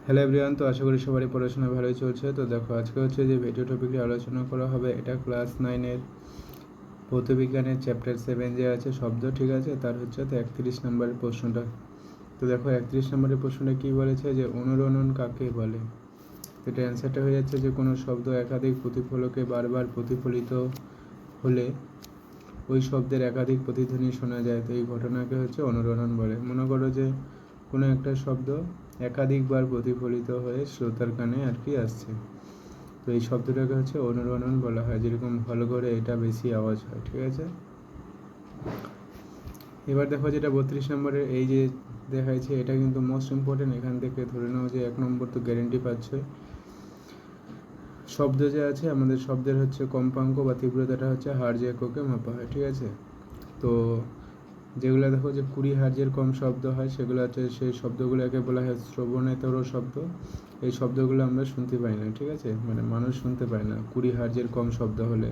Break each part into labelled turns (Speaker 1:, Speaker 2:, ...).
Speaker 1: Hello everyone, তো আশা করি সবারই পড়াশোনা ভালোই চলছে। তো দেখো, আজকে হচ্ছে যে ভিডিও টপিকটি আলোচনা করা হবে, এটা ক্লাস 9-এর ভৌতবিজ্ঞানের চ্যাপ্টার 7 যে আছে শব্দ, ঠিক আছে, তার হচ্ছে তো 31 নম্বরের প্রশ্নটা। তো দেখো 31 নম্বরের প্রশ্নটা কী বলেছে, যে অনুরণন কাকে বলে। তো এটা অ্যান্সারটা হয়ে যাচ্ছে যে কোনো শব্দ একাধিক প্রতিফলকে বারবার প্রতিফলিত হলে ওই শব্দের একাধিক প্রতিধ্বনি শোনা যায়, তো এই ঘটনাকে হচ্ছে অনুরণন বলে। মনে করো যে কোনো একটা শব্দ একাধিকবার প্রতিফলিত হয়ে শ্রোতার কানে আর কি আসছে, তো এই শব্দটাকে হচ্ছে অনুরণন বলা হয়। যেরকম হল করে এটা বেশি আওয়াজ হয়, ঠিক আছে। এবার দেখো যেটা 32 নম্বরের এই যে দেখাইছে, এটা কিন্তু মোস্ট ইম্পর্টেন্ট। এখান থেকে ধরে নাও যে 1 নম্বর তো গ্যারেন্টি পাচ্ছে। শব্দ যে আছে, আমাদের শব্দের হচ্ছে কম্পাঙ্ক বা তীব্রতাটা হচ্ছে হার্জ এককে মাপা হয়, ঠিক আছে। তো যেগুলো দেখো যে 20 হার্জের কম শব্দ হয়, সেগুলো হচ্ছে সেই শব্দগুলোকে বলা হয় শ্রবণেতর শব্দ। এই শব্দগুলো আমরা শুনতে পাই না, ঠিক আছে, মানে মানুষ শুনতে পায় না 20 হার্জের কম শব্দ হলে।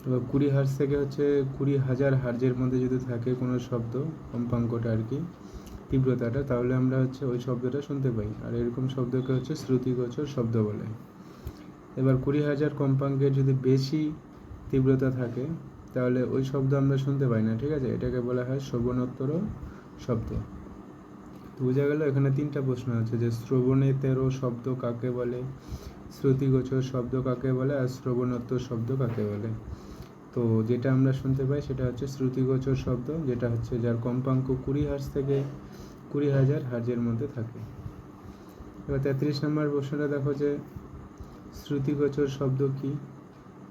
Speaker 1: এবার 20 হার্জ থেকে হচ্ছে 20,000 হার্জের মধ্যে যদি থাকে কোনো শব্দ, কম্পাঙ্কটা আর কি, তীব্রতাটা, তাহলে আমরা হচ্ছে ওই শব্দটা শুনতে পাই। আর এরকম শব্দকে হচ্ছে শ্রুতিগোচর শব্দ বলে। এবার 20,000 কম্পাঙ্কের যদি বেশি তীব্রতা থাকে, তাহলে ওই শব্দ আমরা শুনতে পাই না, ঠিক আছে, এটাকে বলা হয় শ্রবণোত্তর শব্দ। তো বোঝা গেল, এখানে 3টা প্রশ্ন আছে, যে শ্রবণেতর শব্দ কাকে বলে, শ্রুতিগোচর শব্দ কাকে বলে, আর শ্রবণোত্তর শব্দ কাকে বলে। তো যেটা আমরা শুনতে পাই সেটা হচ্ছে শ্রুতিগোচর শব্দ, যেটা হচ্ছে যার কম্পাঙ্ক 20 হার্জ থেকে 20,000 হার্জের মধ্যে থাকে। এবার 33 নম্বর প্রশ্নটা দেখো, যে শ্রুতিগোচর শব্দ কি।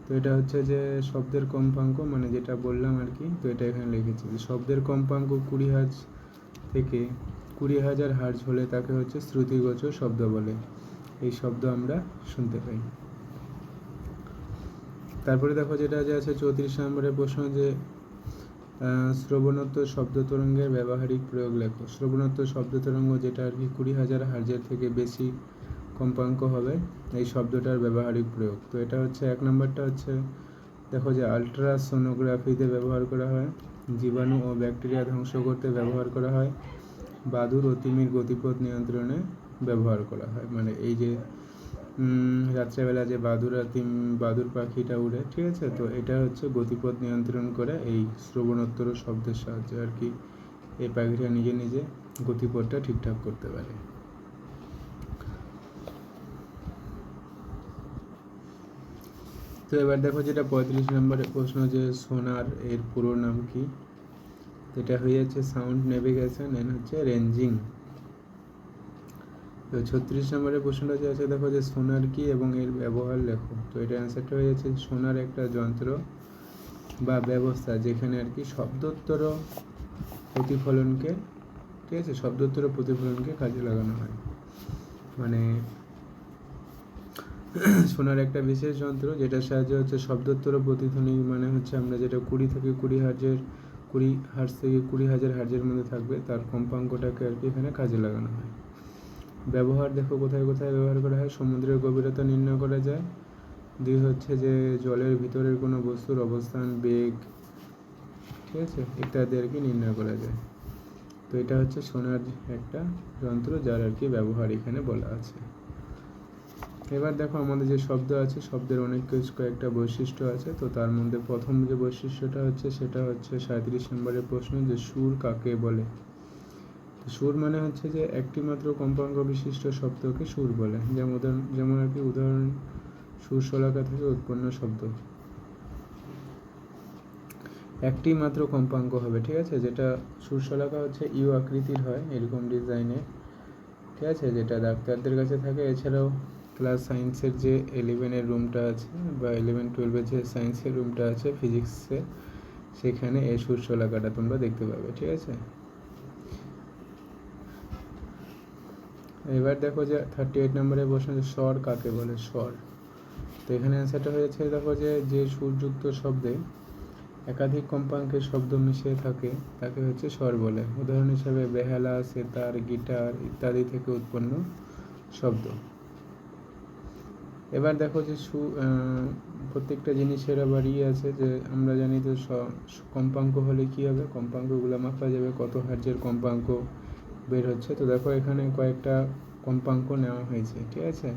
Speaker 1: তো এটা হচ্ছে যে শব্দের কম্পাঙ্ক, মানে যেটা বললাম আর কি, তো এটা এখানে লিখেছি, যে শব্দের কম্পাঙ্ক 20 হার্জ থেকে 20,000 হার্জ হলে তাকে হচ্ছে শ্রুতিগোচর শব্দ বলে। এই শব্দ আমরা শুনতে পাই। তারপরে দেখো যেটা যে আছে 34 নম্বরের প্রশ্ন, যে শ্রবণোত্তর শব্দ তরঙ্গের ব্যবহারিক প্রয়োগ লেখো। শ্রবণোত্তর শব্দ তরঙ্গ যেটা আর কি 20,000 হার্জের থেকে বেশি কম্পাঙ্ক হবে, এই শব্দটার ব্যবহারিক প্রয়োগ। তো এটা হচ্ছে 1 নম্বরটা হচ্ছে দেখো যে আলট্রাসোনোগ্রাফিতে ব্যবহার করা হয়, জীবাণু ও ব্যাকটেরিয়া ধ্বংস করতে ব্যবহার করা হয়, বাদুড় ও তিমির গতিপথ নিয়ন্ত্রণে ব্যবহার করা হয়। মানে এই যে রাত্রেবেলা যে বাদুড় পাখিটা উড়ে, ঠিক আছে, তো এটা হচ্ছে গতিপথ নিয়ন্ত্রণ করে এই শ্রবণোত্তর শব্দের সাহায্যে আর কি এই পাখিটা নিজে নিজে গতিপথটা ঠিকঠাক করতে পারে। তো এবার দেখো যেটা 35 নম্বরের প্রশ্ন, যে সোনার এর পুরো নাম কি। এটা হয়ে যাচ্ছে সাউন্ড নেভিগেশন এন্ড হচ্ছে রেঞ্জিং। তো 36 নম্বরের প্রশ্নটা যে আছে দেখো, যে সোনার কি এবং এর ব্যবহার লেখো। তো এটা অ্যান্সারটা হয়ে যাচ্ছে সোনার একটা যন্ত্র বা ব্যবস্থা যেখানে আর কি শব্দোত্তর প্রতিফলনকে, ঠিক আছে, শব্দোত্তর প্রতিফলনকে কাজে লাগানো হয়। মানে শোনার একটা বিশেষ যন্ত্র যেটার সাহায্যে হচ্ছে শব্দোত্তর প্রতিধ্বনি, মানে হচ্ছে আমরা যেটা 20 থেকে 20 হার্জের 20 হার্জ থেকে 20,000 হার্জের মধ্যে থাকবে, তার কম্পাঙ্কটাকে আর কি এখানে কাজে লাগানো হয়। ব্যবহার দেখো কোথায় কোথায় ব্যবহার করা হয়। সমুদ্রের গভীরতা নির্ণয় করা যায়। 2 হচ্ছে যে জলের ভিতরের কোনো বস্তুর অবস্থান, বেগ, ঠিক আছে, ইত্যাদি আর কি নির্ণয় করা যায়। তো এটা হচ্ছে শোনার একটা যন্ত্র যার আর কি ব্যবহার এখানে বলা আছে। এবার দেখো আমাদের যে শব্দ আছে, শব্দের অনেক কয়েকটা বৈশিষ্ট্য আছে। তো তার মধ্যে প্রথম যে বৈশিষ্ট্যটা হচ্ছে সেটা হচ্ছে 37 নম্বরের প্রশ্ন, যে সুর কাকে বলে। সুর মানে হচ্ছে যে একটি মাত্র কম্পাঙ্ক বিশিষ্ট শব্দকে সুর বলে। যেমন আর কি উদাহরণ, সুর শলাকা থেকে উৎপন্ন শব্দ একটি মাত্র কম্পাঙ্ক হবে, ঠিক আছে, যেটা সুর শলাকা হচ্ছে ইউ আকৃতির হয়, এরকম ডিজাইনের, ঠিক আছে, যেটা ডাক্তারদের কাছে থাকে। এছাড়াও ক্লাস সায়েন্সের যে 11-এর রুমটা আছে, বা 11-12-এর যে সায়েন্সের রুমটা আছে ফিজিক্সে, সেখানে এই সুর শলাকাটা তোমরা দেখতে পাবে, ঠিক আছে। এবার দেখো যে 38 নম্বরে প্রশ্ন, যে স্বর কাকে বলে। স্বর, তো এখানে অ্যান্সারটা হয়েছে দেখো যে সুরযুক্ত শব্দে একাধিক কম্পাঙ্কের শব্দ মিশে থাকে তাকে হচ্ছে স্বর বলে। উদাহরণ হিসাবে বেহালা, সেতার, গিটার ইত্যাদি থেকে উৎপন্ন শব্দ। এবার দেখো যে প্রত্যেকটা জিনিসের আবার আছে, যে আমরা জানি যে কম্পাঙ্ক হলে কী হবে, কম্পাঙ্কগুলো মাপা যাবে, কত হার্জের কম্পাঙ্ক বের হচ্ছে। তো দেখো এখানে কয়েকটা কম্পাঙ্ক নেওয়া হয়েছে, ঠিক আছে।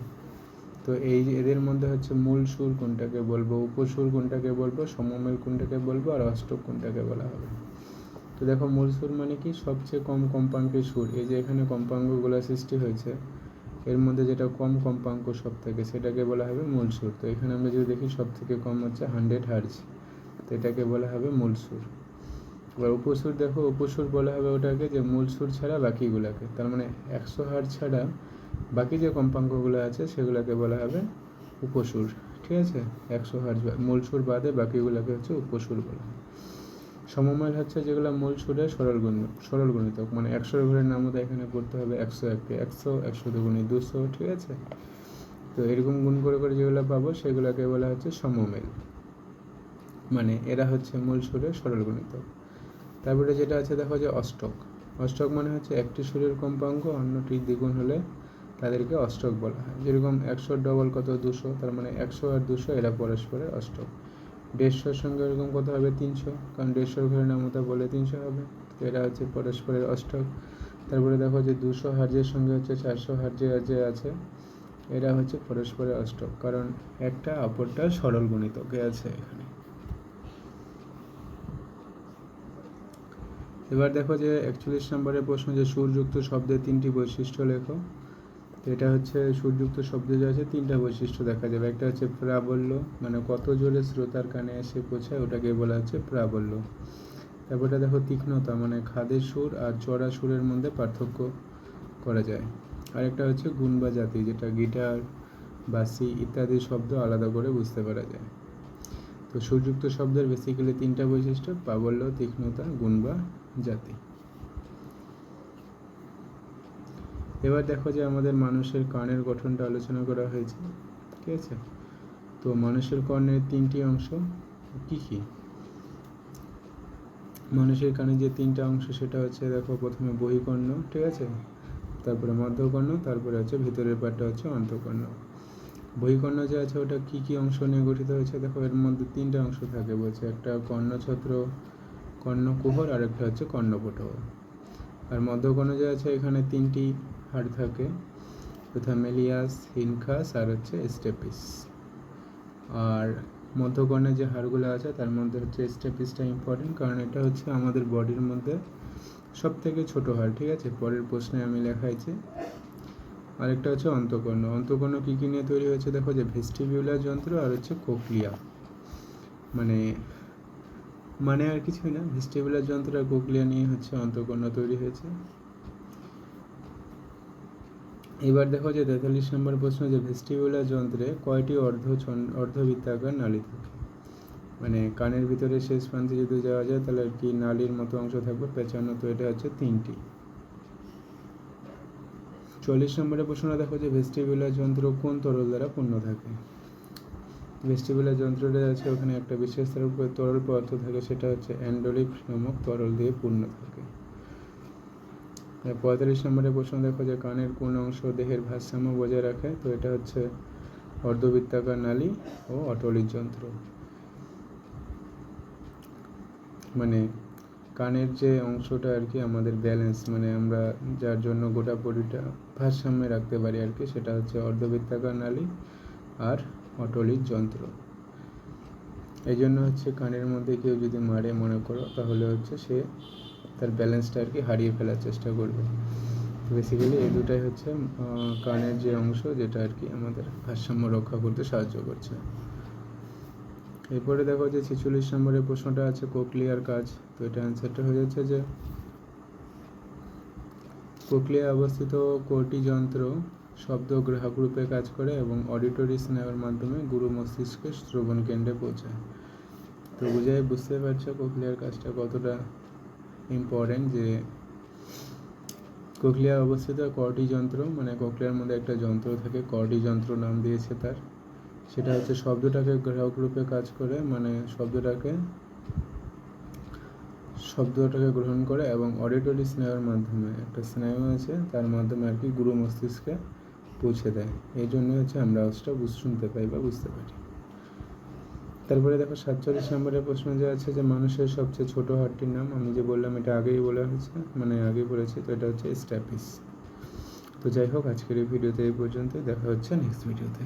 Speaker 1: তো এই যে এদের মধ্যে হচ্ছে মূল সুর কোনটাকে বলবো, উপসুর কোনটাকে বলবো, সমমেল কোনটাকে বলবো, আর অষ্টক কোনটাকে বলা হবে। তো দেখো মূল সুর মানে কি, সবচেয়ে কম কম্পাঙ্কের সুর। এই যে এখানে কম্পাঙ্কগুলো সৃষ্টি হয়েছে, এর মধ্যে যেটা কম কম্পাঙ্ক সব থেকে, সেটাকে বলা হবে মূল সুর। তো এখানে আমরা যদি দেখি সব থেকে কম হচ্ছে 100 হার্জ, তো এটাকে বলা হবে মূল সুর। এবার উপসুর দেখো, উপসুর বলা হবে ওটাকে যে মূল সুর ছাড়া বাকিগুলোকে, তার মানে 100 হার্জ ছাড়া বাকি যে কম্পাঙ্কগুলো আছে সেগুলোকে বলা হবে উপসুর, ঠিক আছে। 100 হার্জ মূল সুর বাদে বাকিগুলোকে হচ্ছে উপসুর বলা হয়। সমমেল হচ্ছে যেগুলো মূল সুরের সরল গুণিতক, মানে 100 ঘরের নামতা এখানে পড়তে হবে 101কে 100, 100 দুগুণে 200, ঠিক আছে। তো এরকম গুণ করে করে যেগুলো পাবো সেগুলোকে বলা হচ্ছে সমমেল, মানে এরা হচ্ছে মূল সুরের সরল গুণিতক। তারপরে যেটা আছে দেখো যে অষ্টক। অষ্টক মানে হচ্ছে একটি সুরের কম্পাঙ্ক অন্যটির দ্বিগুণ হলে তাদেরকে অষ্টক বলা হয়। যেরকম 100 ডবল কত 200, তার মানে 100 আর 200 এরা পরস্পরের অষ্টক। 150-র সঙ্গে এরকম কত হবে 300, কারণ 150 ঘরের নামতা বলে 300 হবে, তো এরা হচ্ছে পরস্পরের অষ্টক। তারপরে দেখো যে 200 হার্জের সঙ্গে হচ্ছে 400 হার্জের যে আছে, এরা হচ্ছে পরস্পরের অষ্টক, কারণ একটা অপরটা সরল গুণিতকে আছে এখানে। এবার দেখো যে 41 নম্বরের প্রশ্ন, যে সুরযুক্ত শব্দের 3টি বৈশিষ্ট্য লেখো। তো এটা হচ্ছে সুরযুক্ত শব্দে যে আছে 3টা বৈশিষ্ট্য দেখা যাবে। একটা হচ্ছে প্রাবল্য, মানে কত জোরে শ্রোতার কানে এসে পৌঁছায়, ওটাকে বলা হচ্ছে প্রাবল্য। তারপরটা দেখো তীক্ষ্ণতা, মানে খাদের সুর আর চড়া সুরের মধ্যে পার্থক্য করা যায়। আরেকটা হচ্ছে গুণ বা জাতি, যেটা গিটার, বাঁশি ইত্যাদি শব্দ আলাদা করে বুঝতে পারা যায়। তো সুরযুক্ত শব্দের বেসিক্যালি 3টা বৈশিষ্ট্য: প্রাবল্য, তীক্ষ্ণতা, গুণ বা জাতি। এবার দেখো যে আমাদের মানুষের কানের গঠনটা আলোচনা করা হয়েছে, ঠিক আছে। তো মানুষের কর্ণের 3টি অংশ কি কি? মানুষের কানে যে 3টা অংশ সেটা হচ্ছে দেখো, প্রথমে বহিকর্ণ, ঠিক আছে, তারপরে মধ্যকর্ণ, তারপরে হচ্ছে ভিতরের পাটটা হচ্ছে অন্তঃকর্ণ। বহিকর্ণ যে আছে ওটা কি কি অংশ নিয়ে গঠিত হয়েছে দেখো, এর মধ্যে 3টা অংশ থাকে বলছে, একটা কর্ণছত্র, কর্ণকুহর, আর একটা হচ্ছে কর্ণপটল। আর মধ্যকর্ণ যে আছে এখানে 3টি হাড় থাকে, তথা মেলিয়াস, হিনখাস আর হচ্ছে স্টেপিস। আর মধ্যকর্ণে যে হাড়গুলো আছে তার মধ্যে হচ্ছে স্টেপিসটা ইম্পর্টেন্ট, কারণ এটা হচ্ছে আমাদের বডির মধ্যে সব থেকে ছোটো হাড়, ঠিক আছে। পরের প্রশ্নে আমি লেখাইছি। আরেকটা হচ্ছে অন্তঃকর্ণ। অন্তঃকর্ণ কী কী নিয়ে তৈরি হয়েছে দেখো, যে ভেস্টিবিউলার যন্ত্র আর হচ্ছে কোকলিয়া, মানে আর কিছুই না, ভেস্টিবিউলার যন্ত্র আর কোকলিয়া নিয়ে হচ্ছে অন্তঃকর্ণ তৈরি হয়েছে। এবার দেখো যে 43 নম্বর প্রশ্ন, যে ভেস্টিবিউলার যন্ত্রে কয়টি অর্ধবৃত্তাকার নালী থাকে? মানে কানের ভিতরে শেষ প্রান্তে যদি যাওয়া যায় তাহলে আর কি নালীর মতো অংশ থাকবে পেঁচানো, তো এটা হচ্ছে 3টি। 40 নম্বরের প্রশ্নটা দেখো যে ভেস্টিবিউলার যন্ত্র কোন তরল দ্বারা পূর্ণ থাকে? ভেস্টিবিউলার যন্ত্রটা আছে ওখানে একটা বিশেষ তরল পদার্থ থাকে, সেটা হচ্ছে অ্যান্ডোলিক নামক তরল দিয়ে পূর্ণ থাকে। 45 নম্বরের প্রশ্ন দেখো যে কানের কোন অংশ দেহের ভারসাম্য বজায় রাখে? তো এটা হচ্ছে অর্ধবৃত্তাকার নালী ও অটলিক যন্ত্র। মানে কানের যে অংশটা আর কি আমাদের ব্যালেন্স, মানে আমরা যার জন্য গোটা বডিটা ভারসাম্যে রাখতে পারি আর কি, সেটা হচ্ছে অর্ধবৃত্তাকার নালী আর অটলিক যন্ত্র। এই জন্য হচ্ছে কানের মধ্যে কেউ যদি মারে মনে করো, তাহলে হচ্ছে সে তার ব্যালেন্সটা আর কি হারিয়ে ফেলার চেষ্টা করবে। বেসিক্যালি এই দুটাই হচ্ছে কানের যে অংশ যেটা আর কি আমাদের ভারসাম্য রক্ষা করতে সাহায্য করছে। এরপরে দেখো যে 46 নম্বরের প্রশ্নটা আছে কোকলিয়ার কাজ। তো এটা অ্যান্সারটা হয়ে যাচ্ছে যে কোকলিয়ায় অবস্থিত কোরটি যন্ত্র শব্দ গ্রাহক রূপে কাজ করে এবং অডিটরি স্নায়ুর মাধ্যমে গুরু মস্তিষ্কের শ্রবণ কেন্দ্রে পৌঁছায়। তো বুঝতে পারছো কোকলিয়ার কাজটা কতটা ইম্পর্টেন্ট, যে কোকলিয়ায় অবস্থিত কর্টি যন্ত্র, মানে কোকলিয়ার মধ্যে একটা যন্ত্র থাকে, কর্টি যন্ত্র নাম দিয়েছে তার, সেটা হচ্ছে শব্দটাকে গ্রাহক রূপে কাজ করে, মানে শব্দটাকে গ্রহণ করে এবং অডিটরি স্নায়ুর মাধ্যমে, একটা স্নায়ু আছে তার মাধ্যমে আর কি গুরু মস্তিষ্কে পৌঁছে দেয়। এই জন্যই হচ্ছে আমরা আওয়াজটা শুনতে পাই বা বুঝতে পারি। তারপরে দেখো 47 নম্বরের প্রশ্ন যে আছে যে মানুষের সবচেয়ে ছোট হাড়টির নাম, আমি যে বললাম এটা আগেই বলা হয়েছে, মানে আগেই বলেছি, তো এটা হচ্ছে স্ট্যাপিস। তো যাই হোক, আজকের এই ভিডিওতে এই পর্যন্তই, দেখা হচ্ছে নেক্সট ভিডিওতে।